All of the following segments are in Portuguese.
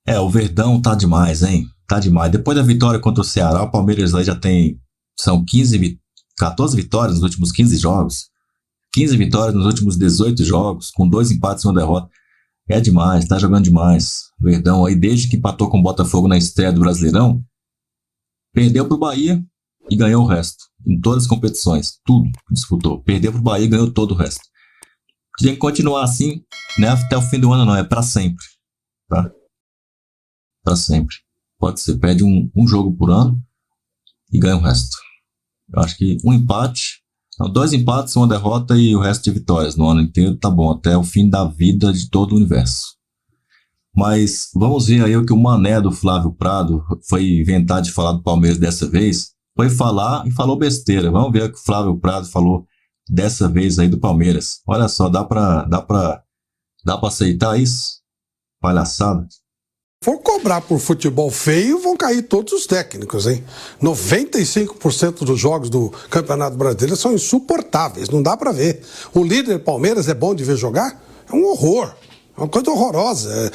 O Verdão tá demais, hein? Tá demais. Depois da vitória contra o Ceará, o Palmeiras aí já tem. São 14 vitórias nos últimos 15 jogos. 15 vitórias nos últimos 18 jogos, com 2 empates e uma derrota. É demais, tá jogando demais. Verdão aí, desde que empatou com o Botafogo na estreia do Brasileirão, perdeu pro Bahia e ganhou o resto. Em todas as competições, tudo disputou. Perdeu pro Bahia e ganhou todo o resto. Tem que continuar assim, não é até o fim do ano não, é pra sempre. Tá? Pra sempre. Pode ser, perde um jogo por ano e ganha o resto. Eu acho que um empate, não, 2 empates, uma derrota e o resto de vitórias no ano inteiro tá bom, até o fim da vida de todo o universo. Mas vamos ver aí o que o Mané do Flávio Prado foi inventar de falar do Palmeiras dessa vez. Foi falar e falou besteira. Vamos ver o que o Flávio Prado falou dessa vez aí do Palmeiras. Olha só, dá pra aceitar isso? Palhaçada. For cobrar por futebol feio, vão cair todos os técnicos, hein? 95% dos jogos do Campeonato Brasileiro são insuportáveis, não dá pra ver. O líder Palmeiras é bom de ver jogar? É um horror. É uma coisa horrorosa.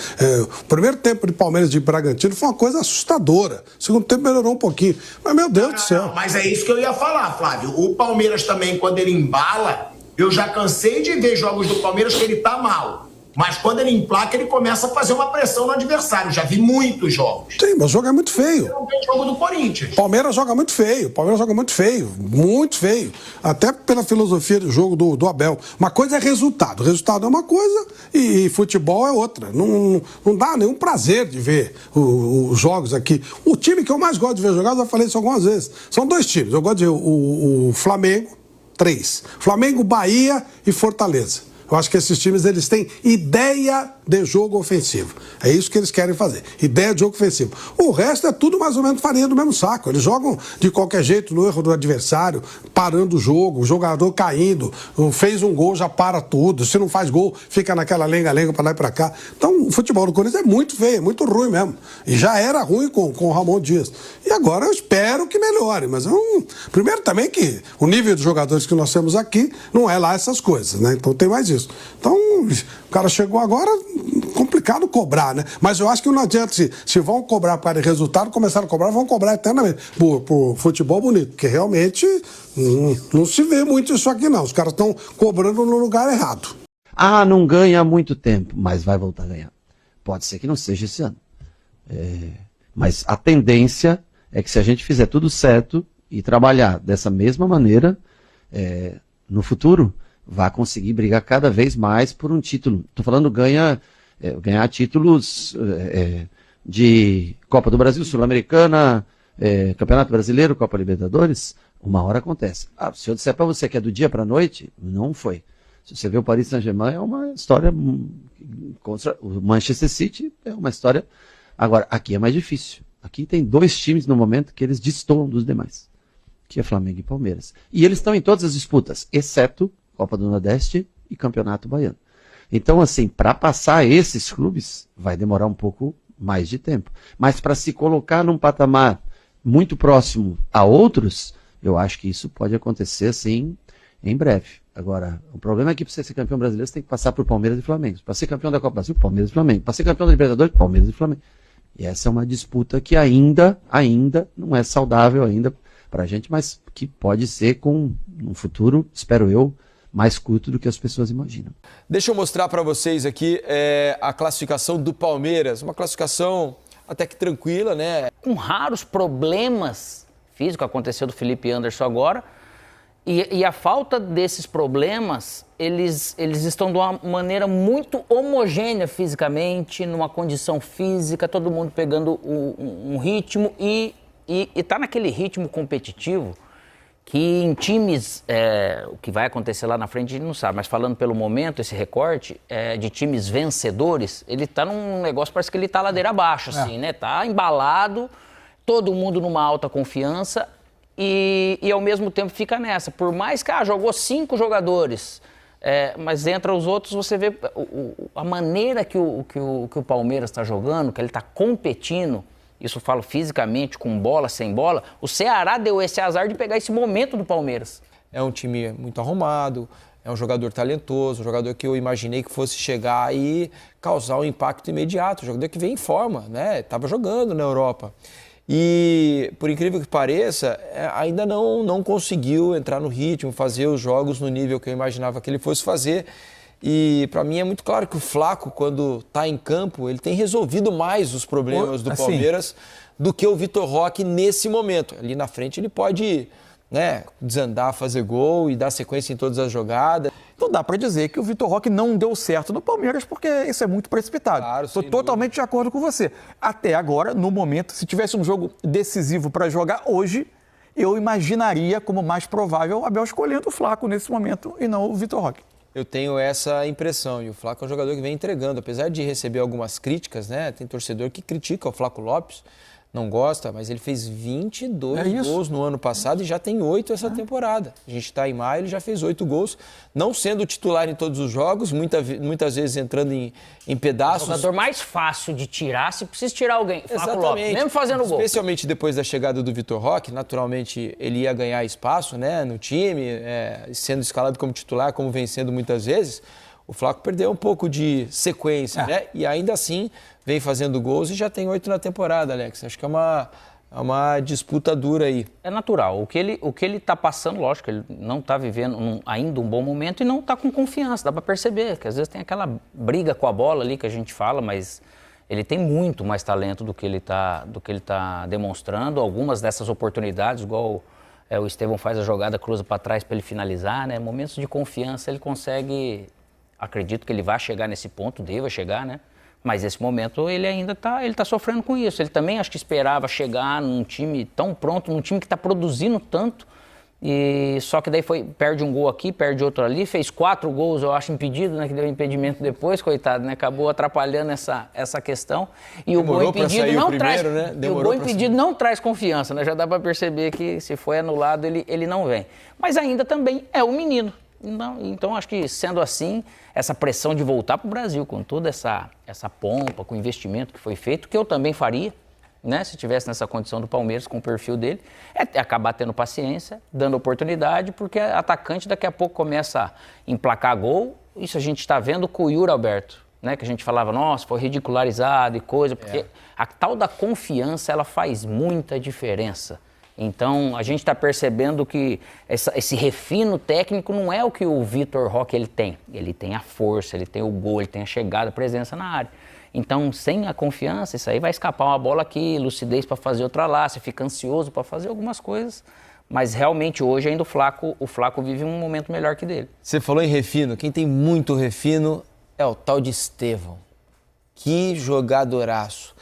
O primeiro tempo de Palmeiras de Bragantino foi uma coisa assustadora. O segundo tempo melhorou um pouquinho. Mas, meu Deus do céu. Não, mas é isso que eu ia falar, Flávio. O Palmeiras também, quando ele embala, eu já cansei de ver jogos do Palmeiras que ele tá mal. Mas quando ele emplaca, ele começa a fazer uma pressão no adversário. Já vi muitos jogos. Sim, mas o jogo é muito feio. Não tem jogo do Corinthians. Palmeiras joga muito feio. Palmeiras joga muito feio. Muito feio. Até pela filosofia do jogo do Abel. Uma coisa é resultado. Resultado é uma coisa e futebol é outra. Não dá nenhum prazer de ver os jogos aqui. O time que eu mais gosto de ver jogar, eu já falei isso algumas vezes. São 2 times. Eu gosto de ver o Flamengo, 3. Flamengo, Bahia e Fortaleza. Eu acho que esses times eles têm ideia de jogo ofensivo. É isso que eles querem fazer. Ideia de jogo ofensivo. O resto é tudo mais ou menos farinha do mesmo saco. Eles jogam de qualquer jeito no erro do adversário, parando o jogo, o jogador caindo, fez um gol, já para tudo. Se não faz gol, fica naquela lenga-lenga para lá e para cá. Então, o futebol do Corinthians é muito feio, é muito ruim mesmo. E já era ruim com o Ramon Dias. E agora eu espero que melhore. Mas primeiro também que o nível dos jogadores que nós temos aqui não é lá essas coisas, né? Então tem mais isso. Então, o cara chegou agora, complicado cobrar, né? Mas eu acho que não adianta, se vão cobrar para resultado, começaram a cobrar, vão cobrar eternamente por futebol bonito, porque realmente não se vê muito isso aqui não, os caras estão cobrando no lugar errado. Não ganha há muito tempo, mas vai voltar a ganhar. Pode ser que não seja esse ano. Mas a tendência é que se a gente fizer tudo certo e trabalhar dessa mesma maneira, no futuro, vai conseguir brigar cada vez mais por um título. Estou falando ganhar títulos de Copa do Brasil, Sul-Americana, Campeonato Brasileiro, Copa Libertadores. Uma hora acontece. Se eu disser para você que é do dia para a noite, não foi. Se você vê o Paris Saint-Germain, é uma história contra o Manchester City, é uma história. Agora, aqui é mais difícil. Aqui tem 2 times no momento que eles destoam dos demais, que é Flamengo e Palmeiras. E eles estão em todas as disputas, exceto Copa do Nordeste e Campeonato Baiano. Então, assim, para passar esses clubes, vai demorar um pouco mais de tempo. Mas para se colocar num patamar muito próximo a outros, eu acho que isso pode acontecer, assim, em breve. Agora, o problema é que para você ser campeão brasileiro, você tem que passar por Palmeiras e Flamengo. Para ser campeão da Copa do Brasil, Palmeiras e Flamengo. Para ser campeão da Libertadores, Palmeiras e Flamengo. E essa é uma disputa que ainda não é saudável ainda para a gente, mas que pode ser com um futuro, espero eu, mais curto do que as pessoas imaginam. Deixa eu mostrar para vocês aqui a classificação do Palmeiras. Uma classificação até que tranquila, né? Com raros problemas físicos, aconteceu do Felipe Anderson agora, e a falta desses problemas, eles estão de uma maneira muito homogênea fisicamente, numa condição física, todo mundo pegando um ritmo e tá naquele ritmo competitivo que em times, o que vai acontecer lá na frente a gente não sabe, mas falando pelo momento, esse recorte de times vencedores, ele tá num negócio, parece que ele tá ladeira abaixo, assim, né? Tá embalado, todo mundo numa alta confiança e ao mesmo tempo fica nessa. Por mais que jogou 5 jogadores, mas entre os outros você vê a maneira que o Palmeiras está jogando, que ele está competindo. Isso eu falo fisicamente, com bola, sem bola. O Ceará deu esse azar de pegar esse momento do Palmeiras. É um time muito arrumado, É um jogador talentoso, um jogador que eu imaginei que fosse chegar e causar um impacto imediato. Um jogador que vem em forma, né? Estava jogando na Europa. E, por incrível que pareça, ainda não conseguiu entrar no ritmo, fazer os jogos no nível que eu imaginava que ele fosse fazer. E, para mim, é muito claro que o Flaco, quando está em campo, ele tem resolvido mais os problemas do Palmeiras do que o Vitor Roque nesse momento. Ali na frente ele pode, né, desandar, fazer gol e dar sequência em todas as jogadas. Então dá para dizer que o Vitor Roque não deu certo no Palmeiras porque isso é muito precipitado. Claro, Estou totalmente de acordo com você. Até agora, no momento, se tivesse um jogo decisivo para jogar hoje, eu imaginaria como mais provável o Abel escolhendo o Flaco nesse momento e não o Vitor Roque. Eu tenho essa impressão, e o Flaco é um jogador que vem entregando, apesar de receber algumas críticas, né? Tem torcedor que critica o Flaco Lopes, não gosta, mas ele fez 22 gols no ano passado e já tem 8 essa temporada. A gente está em maio, ele já fez 8 gols, não sendo titular em todos os jogos, muitas vezes entrando em pedaços. O jogador mais fácil de tirar, se precisa tirar alguém, Flaco Lopes, mesmo fazendo gol. Especialmente depois da chegada do Vitor Roque, naturalmente ele ia ganhar espaço, né, no time, sendo escalado como titular, como vem sendo muitas vezes. O Flaco perdeu um pouco de sequência, né? E ainda assim vem fazendo gols e já tem 8 na temporada, Alex. Acho que é uma disputa dura aí. É natural. O que ele está passando, lógico, ele não está vivendo ainda um bom momento e não está com confiança. Dá para perceber que às vezes tem aquela briga com a bola ali que a gente fala, mas ele tem muito mais talento do que ele tá demonstrando. Algumas dessas oportunidades, igual o Estevão faz a jogada, cruza para trás para ele finalizar, né? Momentos de confiança ele consegue. Acredito que ele vai chegar nesse ponto, deva chegar, né? Mas nesse momento ele ainda tá sofrendo com isso. Ele também acho que esperava chegar num time tão pronto, num time que está produzindo tanto. E só que daí perde um gol aqui, perde outro ali, fez 4 gols, eu acho, impedido, né? Que deu impedimento depois, coitado, né? Acabou atrapalhando essa questão. E o gol impedido não traz, né? O gol impedido não traz confiança, né? Já dá para perceber que se foi anulado ele não vem. Mas ainda também é um menino. Então, acho que sendo assim, essa pressão de voltar para o Brasil, com toda essa pompa, com o investimento que foi feito, que eu também faria, né, se estivesse nessa condição do Palmeiras, com o perfil dele, é acabar tendo paciência, dando oportunidade, porque atacante daqui a pouco começa a emplacar gol. Isso a gente está vendo com o Yuri Alberto, né, que a gente falava, nossa, foi ridicularizado e coisa, porque a tal da confiança, ela faz muita diferença. Então, a gente está percebendo que esse refino técnico não é o que o Vitor Roque ele tem. Ele tem a força, ele tem o gol, ele tem a chegada, a presença na área. Então, sem a confiança, isso aí vai escapar uma bola aqui, lucidez para fazer outra lá, você fica ansioso para fazer algumas coisas. Mas realmente hoje ainda o Flaco vive um momento melhor que dele. Você falou em refino, quem tem muito refino é o tal de Estevão. Que jogadoraço.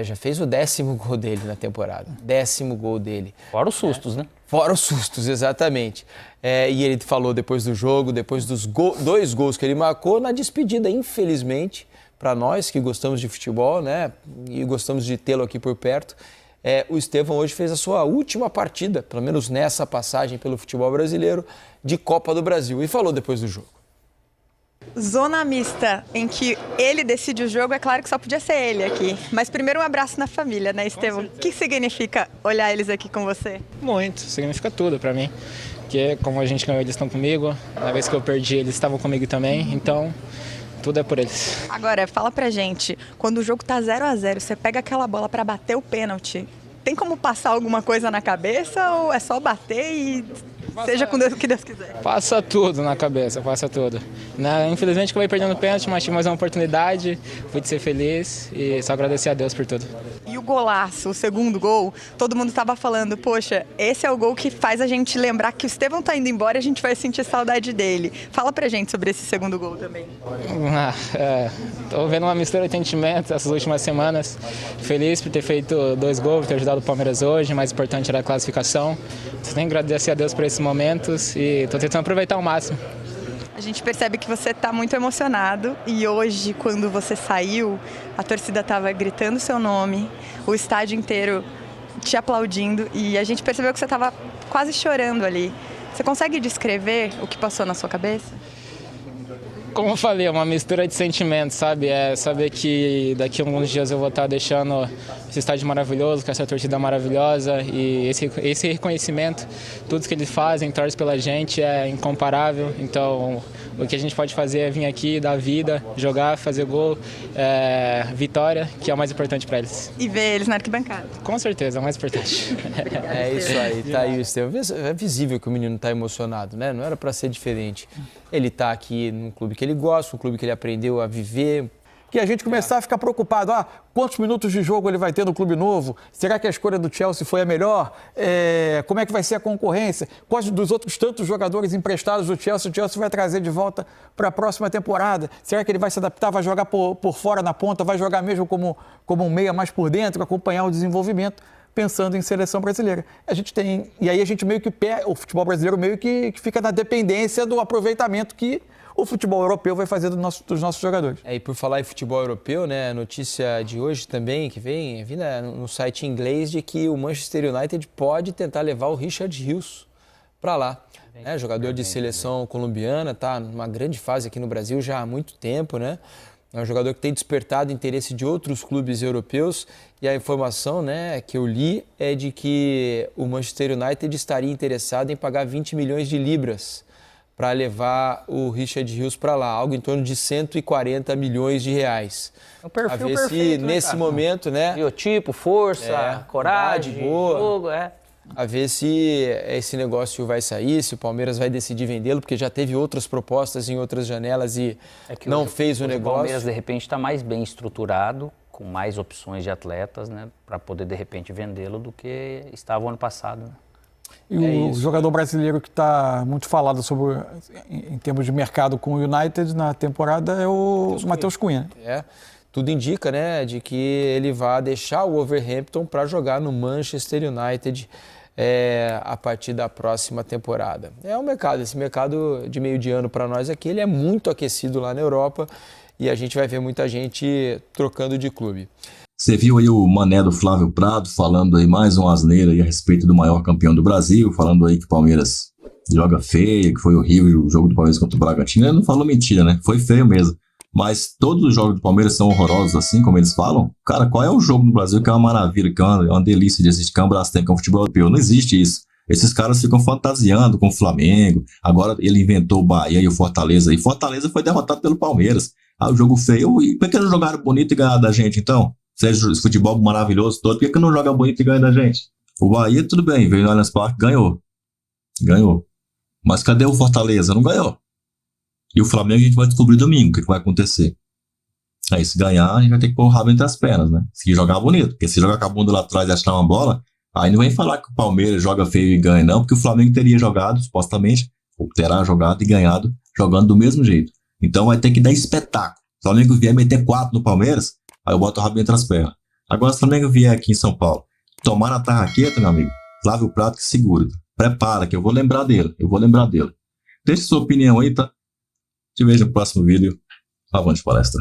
Já fez o 10º gol dele na temporada. 10º gol dele. Fora os sustos, né? Fora os sustos, exatamente. E ele falou depois do jogo, depois dos 2 gols que ele marcou, na despedida, infelizmente, para nós que gostamos de futebol, né? E gostamos de tê-lo aqui por perto, o Estevão hoje fez a sua última partida, pelo menos nessa passagem pelo futebol brasileiro, de Copa do Brasil. E falou depois do jogo. Zona mista, em que ele decide o jogo, é claro que só podia ser ele aqui. Mas primeiro um abraço na família, né, Estevão? O que significa olhar eles aqui com você? Muito, significa tudo pra mim. Porque como a gente ganhou, eles estão comigo. Na vez que eu perdi, eles estavam comigo também. Então, tudo é por eles. Agora, fala pra gente, quando o jogo tá 0-0, você pega aquela bola pra bater o pênalti. Tem como passar alguma coisa na cabeça ou é só bater e seja com Deus o que Deus quiser? Passa tudo na cabeça, passa tudo. Infelizmente acabei perdendo o pênalti, mas tive mais uma oportunidade, pude ser feliz e só agradecer a Deus por tudo. E o golaço, o segundo gol, todo mundo estava falando, poxa, esse é o gol que faz a gente lembrar que o Estevão tá indo embora e a gente vai sentir saudade dele. Fala pra gente sobre esse segundo gol também. Tô vendo uma mistura de sentimentos essas últimas semanas. Feliz por ter feito 2 gols, por ter ajudado o Palmeiras hoje, mais importante era a classificação. Só tenho que agradecer a Deus por esses momentos e tô tentando aproveitar ao máximo. A gente percebe que você está muito emocionado e hoje, quando você saiu, a torcida estava gritando seu nome, o estádio inteiro te aplaudindo e a gente percebeu que você estava quase chorando ali. Você consegue descrever o que passou na sua cabeça? Como eu falei, é uma mistura de sentimentos, sabe? É saber que daqui a alguns dias eu vou estar deixando esse estádio maravilhoso, com essa torcida maravilhosa, e esse reconhecimento, tudo que eles fazem, torcem pela gente, é incomparável. Então, o que a gente pode fazer é vir aqui, dar vida, jogar, fazer gol, vitória, que é o mais importante para eles. E ver eles na arquibancada. Com certeza, é o mais importante. É isso aí, tá aí o Estevão. É visível que o menino tá emocionado, né? Não era para ser diferente. Ele tá aqui num clube que ele gosta, um clube que ele aprendeu a viver. Que a gente começar a ficar preocupado, quantos minutos de jogo ele vai ter no clube novo? Será que a escolha do Chelsea foi a melhor? Como é que vai ser a concorrência? Quais dos outros tantos jogadores emprestados do Chelsea o Chelsea vai trazer de volta para a próxima temporada? Será que ele vai se adaptar, vai jogar por fora na ponta, vai jogar mesmo como um meia mais por dentro, acompanhar o desenvolvimento? Pensando em seleção brasileira. E aí a gente meio que o futebol brasileiro meio que fica na dependência do aproveitamento que o futebol europeu vai fazer dos nossos jogadores. E por falar em futebol europeu, né, a notícia de hoje também, que vem no site inglês, de que o Manchester United pode tentar levar o Richard Rios para lá. Jogador de seleção colombiana, tá numa grande fase aqui no Brasil já há muito tempo, né? É um jogador que tem despertado o interesse de outros clubes europeus, e a informação, né, que eu li é de que o Manchester United estaria interessado em pagar 20 milhões de libras para levar o Richard Rios para lá, algo em torno de 140 milhões de reais. É um perfil a ver perfeito, se nesse momento, né? Biotipo, força, coragem, boa. jogo, A ver se esse negócio vai sair, se o Palmeiras vai decidir vendê-lo, porque já teve outras propostas em outras janelas e não fez o negócio. O Palmeiras, de repente, está mais bem estruturado, com mais opções de atletas, né, para poder, de repente, vendê-lo do que estava o ano passado. Né? E o jogador brasileiro que está muito falado sobre, em termos de mercado com o United na temporada é o Matheus Cunha. Tudo indica, né, de que ele vai deixar o Wolverhampton para jogar no Manchester United a partir da próxima temporada. É um mercado, esse mercado de meio de ano para nós aqui, ele é muito aquecido lá na Europa e a gente vai ver muita gente trocando de clube. Você viu aí o mané do Flávio Prado falando aí mais uma asneira aí a respeito do maior campeão do Brasil, falando aí que o Palmeiras joga feio, que foi horrível o jogo do Palmeiras contra o Bragantino. Ele não falou mentira, né? Foi feio mesmo. Mas todos os jogos do Palmeiras são horrorosos, assim como eles falam. Cara, qual é o jogo no Brasil que é uma maravilha, que é uma delícia de assistir, que é um Brastemp, que é um futebol europeu? Não existe isso. Esses caras ficam fantasiando com o Flamengo. Agora ele inventou o Bahia e o Fortaleza. E Fortaleza foi derrotado pelo Palmeiras. O jogo feio. E por que não jogaram bonito e ganharam da gente, então? Seja esse futebol maravilhoso todo, por que não joga bonito e ganha da gente? O Bahia, tudo bem, veio no Allianz Parque, ganhou. Mas cadê o Fortaleza? Não ganhou. E o Flamengo a gente vai descobrir domingo o que vai acontecer. Aí se ganhar, a gente vai ter que pôr o rabo entre as pernas, né? Se jogar bonito. Porque se jogar com a bunda lá atrás e achar uma bola, aí não vem falar que o Palmeiras joga feio e ganha, não, porque o Flamengo teria jogado, supostamente, ou terá jogado e ganhado, jogando do mesmo jeito. Então vai ter que dar espetáculo. Se o Flamengo vier meter 4 no Palmeiras, aí eu boto o rabo entre as pernas. Agora, se o Flamengo vier aqui em São Paulo, tomar na tarraqueta, meu amigo, Flávio Prado que segura. Prepara, que eu vou lembrar dele. Deixe sua opinião aí, tá? Te vejo no próximo vídeo. Avante palestra.